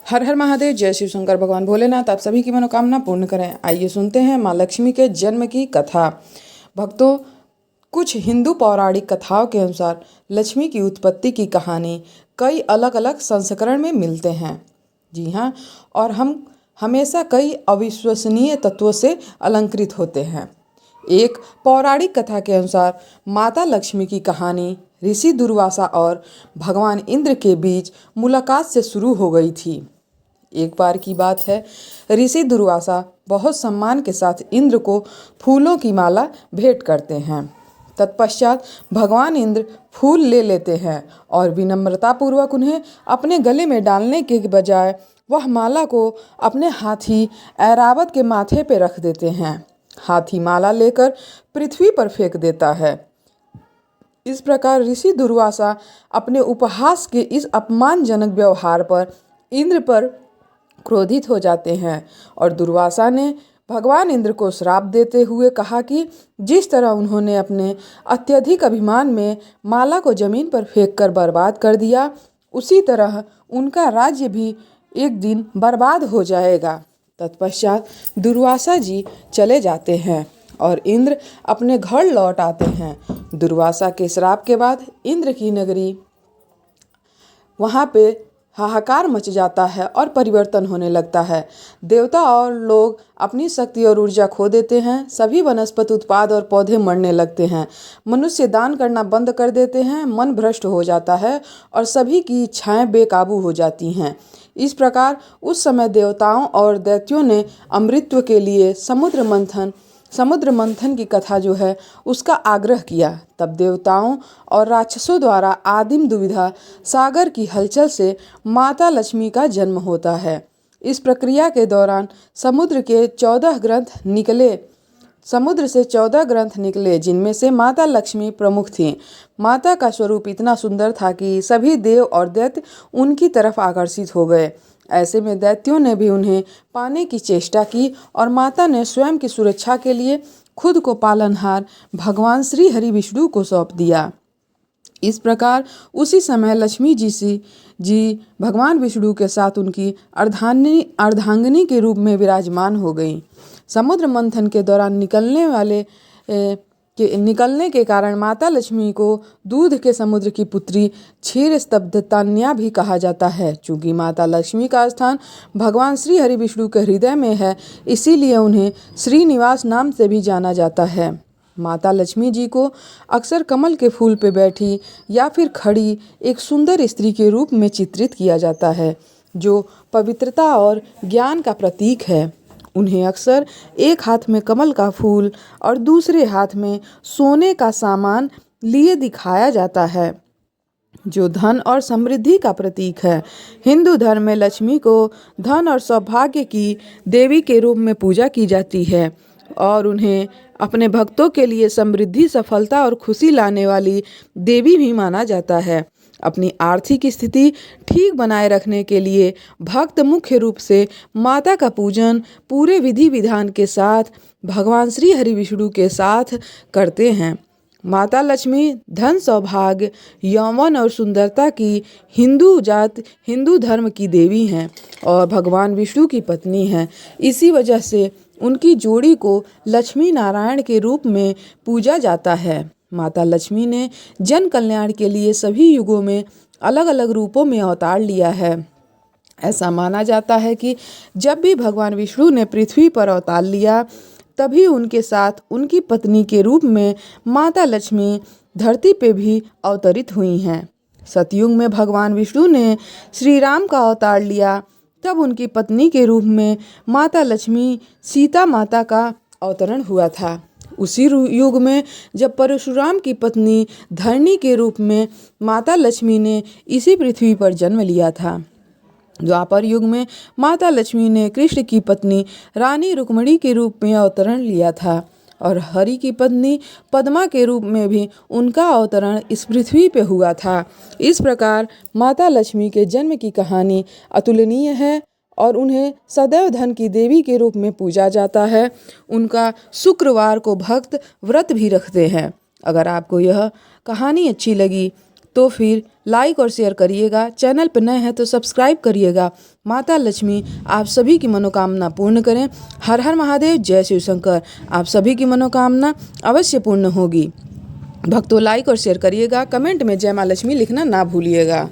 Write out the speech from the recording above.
हर हर महादेव। जय शिव शंकर। भगवान भोलेनाथ आप सभी की मनोकामना पूर्ण करें। आइए सुनते हैं माँ लक्ष्मी के जन्म की कथा। भक्तों, कुछ हिंदू पौराणिक कथाओं के अनुसार लक्ष्मी की उत्पत्ति की कहानी कई अलग अलग संस्करण में मिलते हैं। जी हाँ, और हम हमेशा कई अविश्वसनीय तत्वों से अलंकृत होते हैं। एक पौराणिक कथा के अनुसार माता लक्ष्मी की कहानी ऋषि दुर्वासा और भगवान इंद्र के बीच मुलाकात से शुरू हो गई थी। एक बार की बात है, ऋषि दुर्वासा बहुत सम्मान के साथ इंद्र को फूलों की माला भेंट करते हैं। तत्पश्चात भगवान इंद्र फूल ले लेते हैं और विनम्रतापूर्वक उन्हें अपने गले में डालने के बजाय वह माला को अपने हाथी ऐरावत के माथे पर रख देते हैं। हाथी माला लेकर पृथ्वी पर फेंक देता है। इस प्रकार ऋषि दुर्वासा अपने उपहास के इस अपमानजनक व्यवहार पर इंद्र पर क्रोधित हो जाते हैं और दुर्वासा ने भगवान इंद्र को श्राप देते हुए कहा कि जिस तरह उन्होंने अपने अत्यधिक अभिमान में माला को जमीन पर फेंककर बर्बाद कर दिया, उसी तरह उनका राज्य भी एक दिन बर्बाद हो जाएगा। तत्पश्चात दुर्वासा जी चले जाते हैं और इंद्र अपने घर लौट आते हैं। दुर्वासा के श्राप के बाद इंद्र की नगरी वहाँ पे हाहाकार मच जाता है और परिवर्तन होने लगता है। देवता और लोग अपनी शक्ति और ऊर्जा खो देते हैं। सभी वनस्पति उत्पाद और पौधे मरने लगते हैं। मनुष्य दान करना बंद कर देते हैं। मन भ्रष्ट हो जाता है और सभी की इच्छाएं बेकाबू हो जाती हैं। इस प्रकार उस समय देवताओं और दैत्यों ने अमृतत्व के लिए समुद्र मंथन की कथा जो है उसका आग्रह किया। तब देवताओं और राक्षसों द्वारा आदिम दुविधा सागर की हलचल से माता लक्ष्मी का जन्म होता है। इस प्रक्रिया के दौरान समुद्र से 14 ग्रंथ निकले जिनमें से माता लक्ष्मी प्रमुख थीं। माता का स्वरूप इतना सुंदर था कि सभी देव और दैत्य उनकी तरफ आकर्षित हो गए। ऐसे में दैत्यों ने भी उन्हें पाने की चेष्टा की और माता ने स्वयं की सुरक्षा के लिए खुद को पालनहार भगवान श्री हरि विष्णु को सौंप दिया। इस प्रकार उसी समय लक्ष्मी जी भगवान विष्णु के साथ उनकी अर्धांगिनी के रूप में विराजमान हो गई। समुद्र मंथन के दौरान निकलने के कारण माता लक्ष्मी को दूध के समुद्र की पुत्री क्षीर स्तब्धतान्या भी कहा जाता है। चूँकि माता लक्ष्मी का स्थान भगवान श्री हरि विष्णु के हृदय में है, इसीलिए उन्हें श्रीनिवास नाम से भी जाना जाता है। माता लक्ष्मी जी को अक्सर कमल के फूल पर बैठी या फिर खड़ी एक सुंदर स्त्री के रूप में चित्रित किया जाता है, जो पवित्रता और ज्ञान का प्रतीक है। उन्हें अक्सर एक हाथ में कमल का फूल और दूसरे हाथ में सोने का सामान लिए दिखाया जाता है, जो धन और समृद्धि का प्रतीक है। हिंदू धर्म में लक्ष्मी को धन और सौभाग्य की देवी के रूप में पूजा की जाती है और उन्हें अपने भक्तों के लिए समृद्धि, सफलता और खुशी लाने वाली देवी भी माना जाता है। अपनी आर्थिक स्थिति ठीक बनाए रखने के लिए भक्त मुख्य रूप से माता का पूजन पूरे विधि विधान के साथ भगवान श्री हरि विष्णु के साथ करते हैं। माता लक्ष्मी धन, सौभाग्य, यौवन और सुंदरता की हिंदू धर्म की देवी हैं और भगवान विष्णु की पत्नी हैं। इसी वजह से उनकी जोड़ी को लक्ष्मी नारायण के रूप में पूजा जाता है। माता लक्ष्मी ने जन कल्याण के लिए सभी युगों में अलग अलग रूपों में अवतार लिया है। ऐसा माना जाता है कि जब भी भगवान विष्णु ने पृथ्वी पर अवतार लिया, तभी उनके साथ उनकी पत्नी के रूप में माता लक्ष्मी धरती पे भी अवतरित हुई हैं। सतयुग में भगवान विष्णु ने श्री राम का अवतार लिया, तब उनकी पत्नी के रूप में माता लक्ष्मी सीता माता का अवतरण हुआ था। उसी युग में जब परशुराम की पत्नी धरणी के रूप में माता लक्ष्मी ने इसी पृथ्वी पर जन्म लिया था। द्वापर युग में माता लक्ष्मी ने कृष्ण की पत्नी रानी रुक्मिणी के रूप में अवतरण लिया था और हरि की पत्नी पद्मा के रूप में भी उनका अवतरण इस पृथ्वी पे हुआ था। इस प्रकार माता लक्ष्मी के जन्म की कहानी अतुलनीय है और उन्हें सदैव धन की देवी के रूप में पूजा जाता है। उनका शुक्रवार को भक्त व्रत भी रखते हैं। अगर आपको यह कहानी अच्छी लगी तो फिर लाइक और शेयर करिएगा। चैनल पर नए हैं तो सब्सक्राइब करिएगा। माता लक्ष्मी आप सभी की मनोकामना पूर्ण करें। हर हर महादेव, जय शिव शंकर। आप सभी की मनोकामना अवश्य पूर्ण होगी। भक्तों लाइक और शेयर करिएगा। कमेंट में जय माँ लक्ष्मी लिखना ना भूलिएगा।